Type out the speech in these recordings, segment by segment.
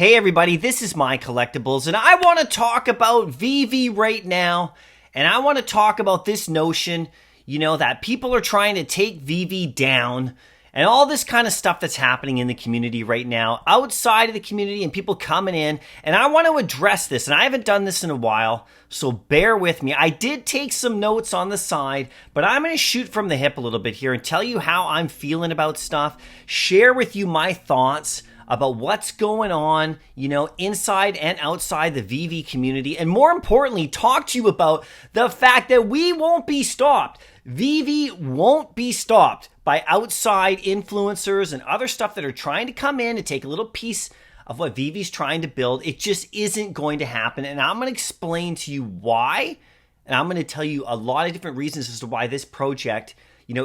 Hey everybody, this is MyCollectables, and I want to talk about Vivi right now, and I want to talk about this notion, that people are trying to take Vivi down, and all this kind of stuff that's happening in the community right now, outside of the community, and people coming in, and I want to address this, and I haven't done this in a while, so bear with me. I did take some notes on the side, but I'm going to shoot from the hip a little bit here and tell you how I'm feeling about stuff, share with you my thoughts about what's going on, inside and outside the Vivi community. And more importantly, talk to you about the fact that we won't be stopped. Vivi won't be stopped by outside influencers and other stuff that are trying to come in and take a little piece of what Vivi's trying to build. It just isn't going to happen. And I'm going to explain to you why. And I'm going to tell you a lot of different reasons as to why this project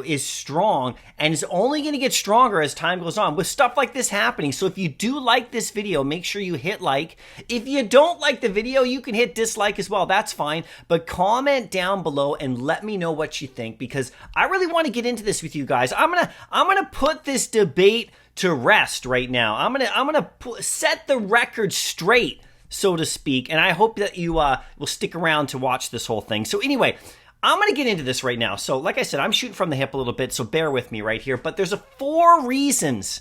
is strong and is only going to get stronger as time goes on with stuff like this happening. So if you do like this video, make sure you hit like. If you don't like the video, you can hit dislike as well. That's fine. But comment down below and let me know what you think, because I really want to get into this with you guys. I'm going to put this debate to rest right now. I'm going to set the record straight, so to speak. And I hope that you will stick around to watch this whole thing. So anyway, I'm going to get into this right now. So like I said, I'm shooting from the hip a little bit, so bear with me right here. But there's 4 reasons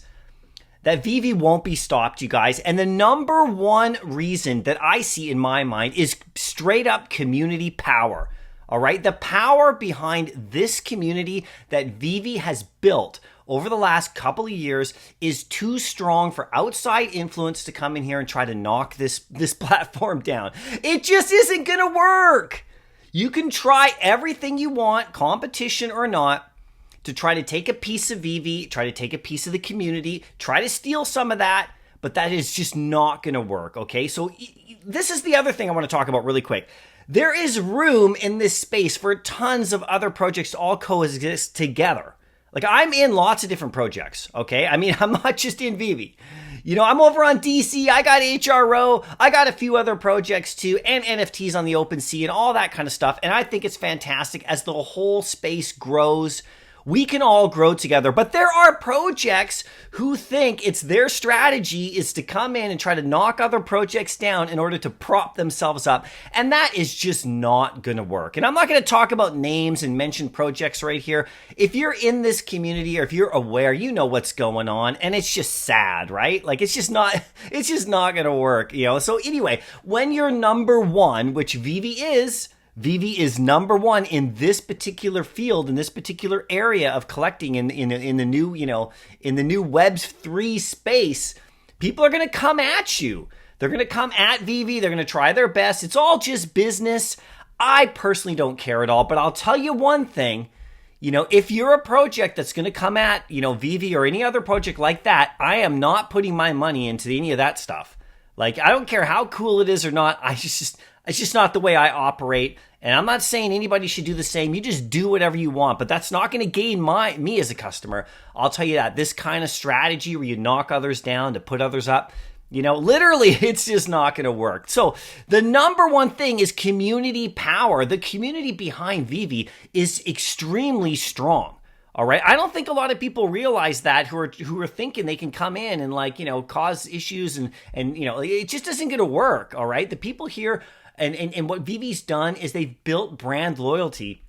that Vivi won't be stopped, you guys. And the number one reason that I see in my mind is straight up community power. All right? The power behind this community that Vivi has built over the last couple of years is too strong for outside influence to come in here and try to knock this platform down. It just isn't going to work. You can try everything you want, competition or not, to try to take a piece of Vivi, try to take a piece of the community, try to steal some of that, but that is just not going to work, okay? So this is the other thing I want to talk about really quick. There is room in this space for tons of other projects to all coexist together. Like, I'm in lots of different projects, okay? I mean, I'm not just in Vivi. I'm over on DC, I got HRO, I got a few other projects too, and NFTs on the OpenSea and all that kind of stuff. And I think it's fantastic as the whole space grows. We can all grow together, but there are projects who think it's their strategy is to come in and try to knock other projects down in order to prop themselves up. And that is just not going to work. And I'm not going to talk about names and mention projects right here. If you're in this community or if you're aware, you know what's going on, and it's just sad, right? Like, it's just not going to work, So anyway, when you're number one, which Vivi is number one in this particular field, in this particular area of collecting in the new, in the new Web3 space. People are going to come at you. They're going to come at Vivi. They're going to try their best. It's all just business. I personally don't care at all, but I'll tell you one thing. If you're a project that's going to come at, Vivi or any other project like that, I am not putting my money into any of that stuff. Like, I don't care how cool it is or not. It's just not the way I operate. And I'm not saying anybody should do the same. You just do whatever you want, but that's not going to gain me as a customer. I'll tell you that. This kind of strategy where you knock others down to put others up, literally, it's just not going to work. So the number one thing is community power. The community behind Vivi is extremely strong. All right. I don't think a lot of people realize that who are thinking they can come in and cause issues and it just isn't going to work. All right. The people here and what Vivi's done is they've built brand loyalty.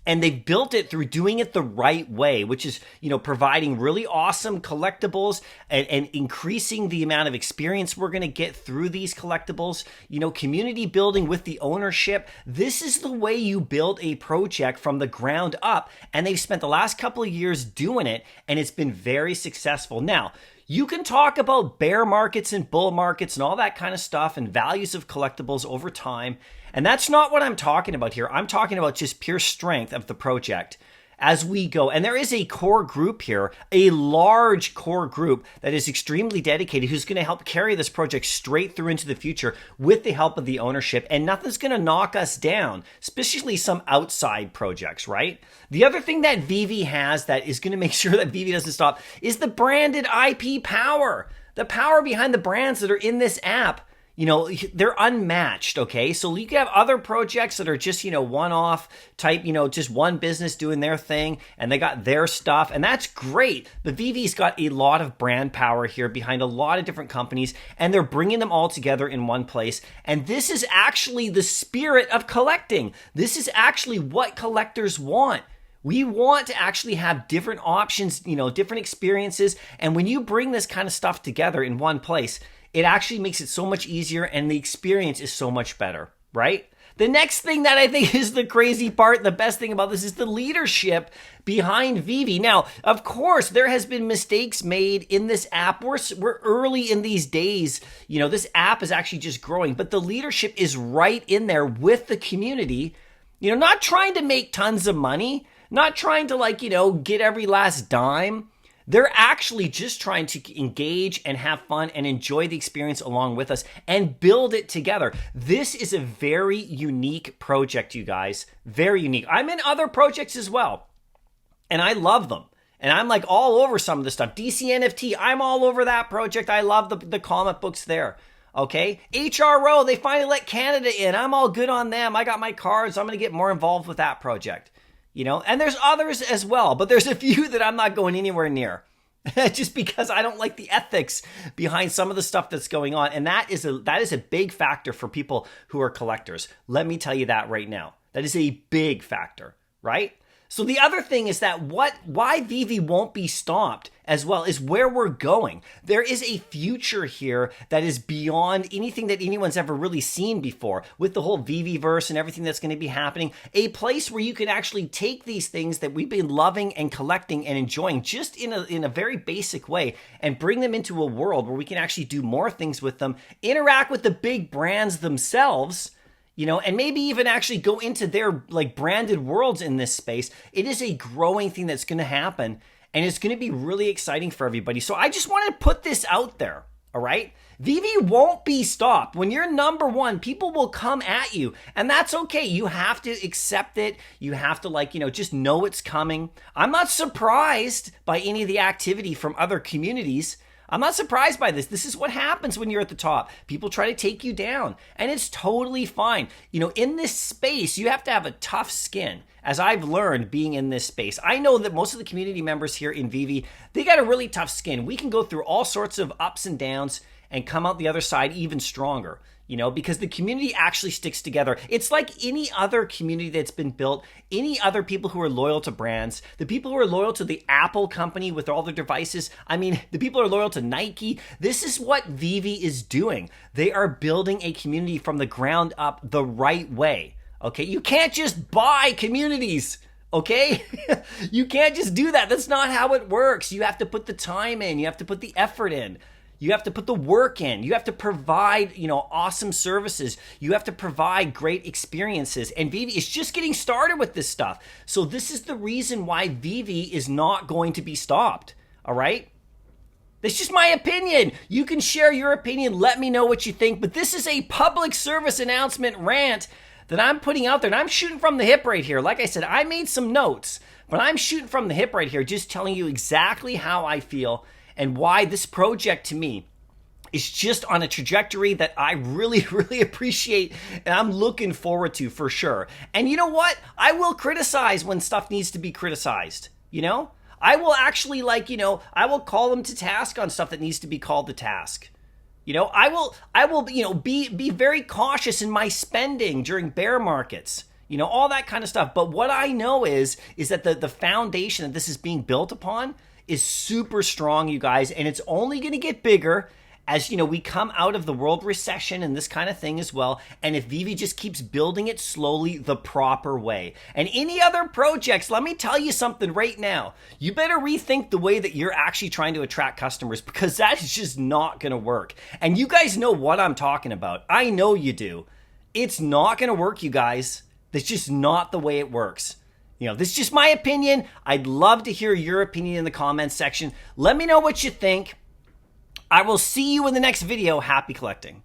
And they've built it through doing it the right way, which is, providing really awesome collectibles and increasing the amount of experience we're going to get through these collectibles, community building with the ownership. This is the way you build a project from the ground up. And they've spent the last couple of years doing it, and it's been very successful. Now, you can talk about bear markets and bull markets and all that kind of stuff and values of collectibles over time. And that's not what I'm talking about here. I'm talking about just pure strength of the project as we go. And there is a core group here, a large core group that is extremely dedicated, who's going to help carry this project straight through into the future with the help of the ownership. And nothing's going to knock us down, especially some outside projects, right? The other thing that Vivi has that is going to make sure that Vivi doesn't stop is the branded IP power, the power behind the brands that are in this app. they're unmatched, okay? So you can have other projects that are just, one-off type, just one business doing their thing, and they got their stuff, and that's great. But Vivi's got a lot of brand power here behind a lot of different companies, and they're bringing them all together in one place. And this is actually the spirit of collecting. This is actually what collectors want. We want to actually have different options, different experiences. And when you bring this kind of stuff together in one place, it actually makes it so much easier and the experience is so much better, right? The next thing that I think is the crazy part, the best thing about this is the leadership behind Vivi. Now, of course, there has been mistakes made in this app. We're early in these days. This app is actually just growing, but the leadership is right in there with the community, not trying to make tons of money, not trying to get every last dime. They're actually just trying to engage and have fun and enjoy the experience along with us and build it together. This is a very unique project, you guys. Very unique. I'm in other projects as well, and I love them. And I'm all over some of the stuff. DC NFT, I'm all over that project. I love the comic books there. Okay? HRO, they finally let Canada in. I'm all good on them. I got my cards. I'm going to get more involved with that project. And there's others as well, but there's a few that I'm not going anywhere near just because I don't like the ethics behind some of the stuff that's going on. And that is a big factor for people who are collectors. Let me tell you that right now. That is a big factor, right? So the other thing is that why Vivi won't be stopped as well is where we're going. There is a future here that is beyond anything that anyone's ever really seen before with the whole Vivi-verse and everything that's going to be happening. A place where you can actually take these things that we've been loving and collecting and enjoying just in a very basic way and bring them into a world where we can actually do more things with them, interact with the big brands themselves, and maybe even actually go into their branded worlds in this space. It is a growing thing that's going to happen, and it's going to be really exciting for everybody. So I just want to put this out there, all right? Vivi won't be stopped. When you're number one, people will come at you, and that's okay. You have to accept it. You have to just know it's coming. I'm not surprised by any of the activity from other communities. I'm not surprised by this. This is what happens when you're at the top. People try to take you down, and it's totally fine. In this space, you have to have a tough skin, as I've learned being in this space. I know that most of the community members here in Vivi, they got a really tough skin. We can go through all sorts of ups and downs and come out the other side even stronger. Because the community actually sticks together. It's like any other community that's been built, any other people who are loyal to brands, the people who are loyal to the Apple company with all their devices. The people who are loyal to Nike. This is what Vivi is doing. They are building a community from the ground up the right way. Okay, you can't just buy communities. Okay? You can't just do that. That's not how it works. You have to put the time in. You have to put the effort in. You have to put the work in. You have to provide, awesome services. You have to provide great experiences. And Vivi is just getting started with this stuff. So this is the reason why Vivi is not going to be stopped. All right? That's just my opinion. You can share your opinion. Let me know what you think. But this is a public service announcement rant that I'm putting out there. And I'm shooting from the hip right here. Like I said, I made some notes, but I'm shooting from the hip right here, just telling you exactly how I feel and why this project to me is just on a trajectory that I really, really appreciate and I'm looking forward to for sure. And you know what? I will criticize when stuff needs to be criticized, I will actually I will call them to task on stuff that needs to be called to task. I will be very cautious in my spending during bear markets. All that kind of stuff. But what I know is that the foundation that this is being built upon is super strong, you guys, and it's only going to get bigger as we come out of the world recession and this kind of thing as well. And if Vivi just keeps building it slowly the proper way. And any other projects, let me tell you something right now. You better rethink the way that you're actually trying to attract customers, because that is just not going to work. And you guys know what I'm talking about. I know you do. It's not going to work, you guys. That's just not the way it works. This is just my opinion. I'd love to hear your opinion in the comments section. Let me know what you think. I will see you in the next video. Happy collecting.